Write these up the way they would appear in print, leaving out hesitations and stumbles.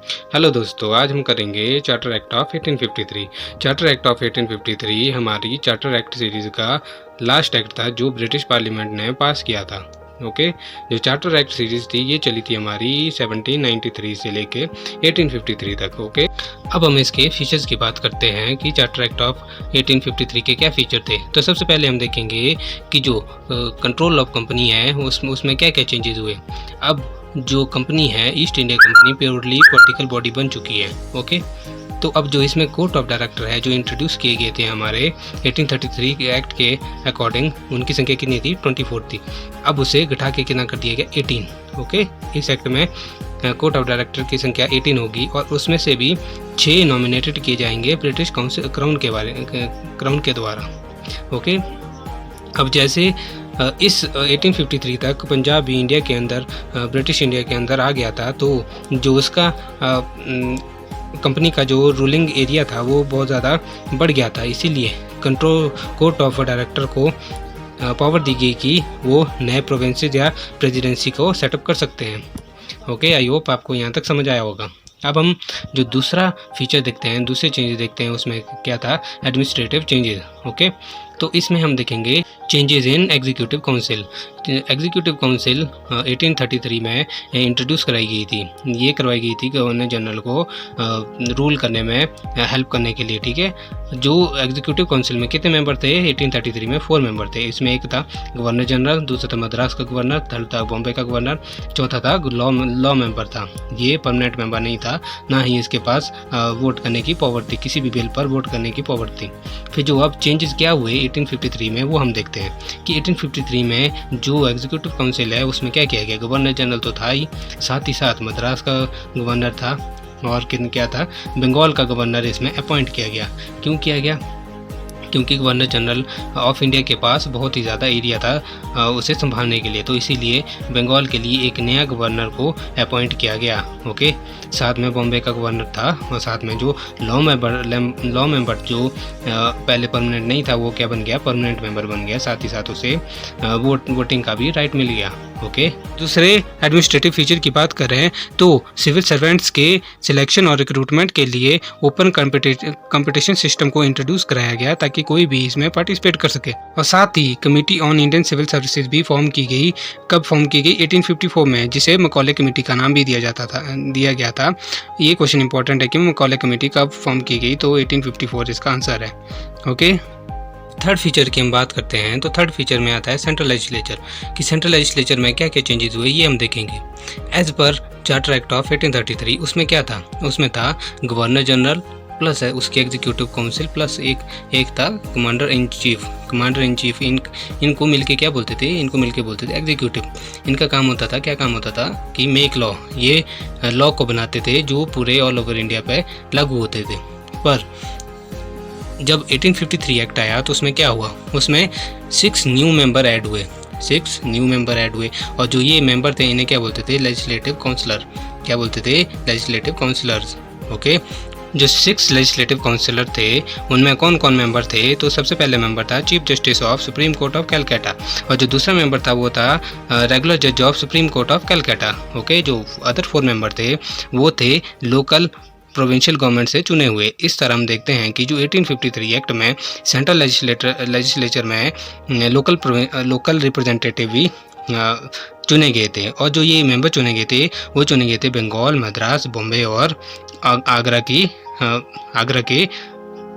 Hello दोस्तों, आज हम करेंगे charter act of 1853। Charter act of 1853 हमारी चार्टर एक्ट सीरीज़ का लास्ट एक्ट था जो ब्रिटिश पार्लियामेंट ने पास किया था। ओके, जो चार्टर एक्ट सीरीज़ थी ये चली थी हमारी 1793 से लेके 1853 तक। ओके, अब हम इसके फीचर्स की बात करते हैं कि चार्टर एक्ट ऑफ 1853 के क्या फ़ीचर थे। तो सबसे पहले हम देखेंगे कि जो कंट्रोल ऑफ कंपनी है उसमें क्या क्या चेंजेस हुए। अब जो कंपनी है east India company purely political body बन चुकी है। ओके, तो अब जो इसमें कोर्ट ऑफ डायरेक्टर है जो इंट्रोड्यूस किए गए थे हमारे 1833 के एक्ट के अकॉर्डिंग, उनकी संख्या कितनी थी? 24 थी। अब उसे घटा के कितना कर दिया गया? 18। ओके, इस एक्ट में कोर्ट ऑफ डायरेक्टर की संख्या 18 होगी और उसमें से भी 6 नॉमिनेटेड किए जाएंगे ब्रिटिश काउंसिल क्राउन के द्वारा। ओके, अब जैसे इस 1853 तक पंजाब भी इंडिया के अंदर ब्रिटिश इंडिया के अंदर आ गया था, तो जो उसका कंपनी का जो रूलिंग एरिया था वो बहुत ज़्यादा बढ़ गया था। इसीलिए कोर्ट ऑफ डायरेक्टर को पावर दी गई कि वो नए प्रोविंसेस या प्रेसिडेंसी को सेटअप कर सकते हैं। ओके, आई होप आपको यहाँ तक समझ आया होगा। अब हम जो दूसरा फीचर देखते हैं, दूसरे चेंजेस देखते हैं, उसमें क्या था? Administrative changes. ओके, तो इसमें हम देखेंगे changes in executive council. Executive council 1833 में इंट्रोड्यूस कराई गई थी। ये करवाई गई थी गवर्नर जनरल को रूल करने में हेल्प करने के लिए। ठीक है, जो एग्जीक्यूटिव काउंसिल में कितने मेंबर थे? 1833 में 4 मेंबर थे। इसमें एक था गवर्नर जनरल, दूसरा था मद्रास का गवर्नर, थर्ड था बॉम्बे का गवर्नर, चौथा था लॉ मेंबर था। ये परमानेंट मेंबर नहीं था, ना ही इसके पास वोट करने की पावर थी, किसी भी बिल पर वोट करने की पावर थी। फिर जो अब चेंजेस क्या हुए 1853 में वो हम देखते हैं कि 1853 में जो एग्जीक्यूटिव काउंसिल है उसमें क्या किया गया? गवर्नर जनरल तो था ही, साथ ही साथ मद्रास का गवर्नर था और क्या था? बंगाल का गवर्नर इसमें अपॉइंट किया गया। क्यों किया गया? क्योंकि गवर्नर जनरल ऑफ इंडिया के पास बहुत ही ज़्यादा एरिया था उसे संभालने के लिए, तो इसीलिए बंगाल के लिए एक नया गवर्नर को अपॉइंट किया गया। ओके, साथ में बॉम्बे का गवर्नर था और साथ में जो लॉ मेंबर जो पहले परमानेंट नहीं था वो क्या बन गया? परमानेंट मेंबर बन गया। साथ ही साथ उसे वोटिंग का भी राइट मिल गया। ओके, दूसरे एडमिनिस्ट्रेटिव फीचर की बात करें तो सिविल सर्वेंट्स के सिलेक्शन और रिक्रूटमेंट के लिए ओपन कंपटीशन सिस्टम को इंट्रोड्यूस कराया गया ताकि कोई भी इसमें पार्टिसिपेट कर सके। और साथ ही committee on Indian civil services भी फॉर्म की गई। कब फॉर्म की गई? 1854 में, जिसे मैकॉले कमेटी का नाम भी दिया गया था। ये क्वेश्चन इंपॉर्टेंट है कि मैकॉले कमेटी कब फॉर्म की गई, तो 1854 इसका आंसर है। ओके, थर्ड फीचर की हम बात करते हैं तो थर्ड फीचर में आता है सेंट्रल लेजिस्लेचर। कि सेंट्रल लेजिस्लेचर में क्या क्या चेंजेस हुए ये हम देखेंगे। As per charter act of 1833 उसमें क्या था? उसमें था गवर्नर जनरल प्लस है उसकी एग्जीक्यूटिव काउंसिल प्लस एक था कमांडर इन चीफ। इनको मिलके क्या बोलते थे? इनको मिलके बोलते थे एग्जीक्यूटिव। इनका काम होता था, क्या काम होता था कि मेक लॉ, ये लॉ को बनाते थे जो पूरे ऑल ओवर इंडिया पे लागू होते थे। पर जब 1853 एक्ट आया तो उसमें क्या हुआ? उसमें 6 न्यू मेंबर ऐड हुए और जो ये मेंबर थे इन्हें क्या बोलते थे? Legislative councillor. क्या बोलते थे? Legislative counsellors. ओके, जो 6 लेजिस्लेटिव काउंसलर थे उनमें कौन कौन मेंबर थे? तो सबसे पहले मेंबर था chief justice of supreme court of Calcutta और जो दूसरा मेंबर था वो था रेगुलर जज of supreme court of Calcutta. Okay, जो अदर 4 मेंबर थे वो थे लोकल प्रोविंशियल गवर्नमेंट से चुने हुए। इस तरह हम देखते हैं कि जो 1853 एक्ट में सेंट्रल लेजिस्लेचर में लोकल रिप्रेजेंटेटिव भी चुने गए थे और जो ये मेंबर चुने गए थे वो चुने गए थे बंगाल, मद्रास, बॉम्बे और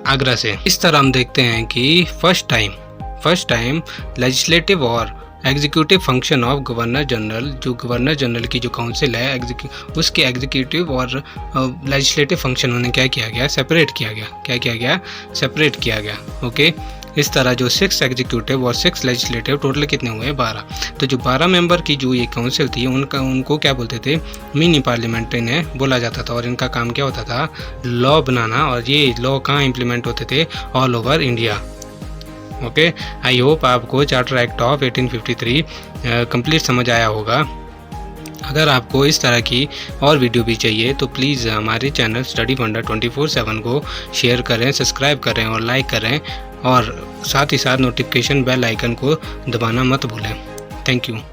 आगरा से। इस तरह हम देखते हैं कि फर्स्ट टाइम लेजिस्लेटिव और executive function of governor general, जो गवर्नर जनरल की जो काउंसिल है उसके एग्जीक्यूटिव और लेजिस्लेटिव फंक्शन उन्हें क्या किया गया? सेपरेट किया गया। ओके, इस तरह जो 6 एग्जीक्यूटिव और 6 लेजिस्लेटिव टोटल कितने हुए? 12। तो जो 12 मेंबर की जो ये काउंसिल थी उनको क्या बोलते थे? मिनी पार्लियामेंट इन्हें बोला जाता था और इनका काम क्या होता था? लॉ बनाना। और ये लॉ कहाँ इम्प्लीमेंट होते थे? All over India. Okay, I hope आपको चार्टर एक्ट ऑफ 1853 कंप्लीट समझ आया होगा। अगर आपको इस तरह की और वीडियो भी चाहिए तो प्लीज़ हमारे चैनल स्टडी फंडा 24/7 को शेयर करें, सब्सक्राइब करें और लाइक करें और साथ ही साथ नोटिफिकेशन बेल आइकन को दबाना मत भूलें। Thank you.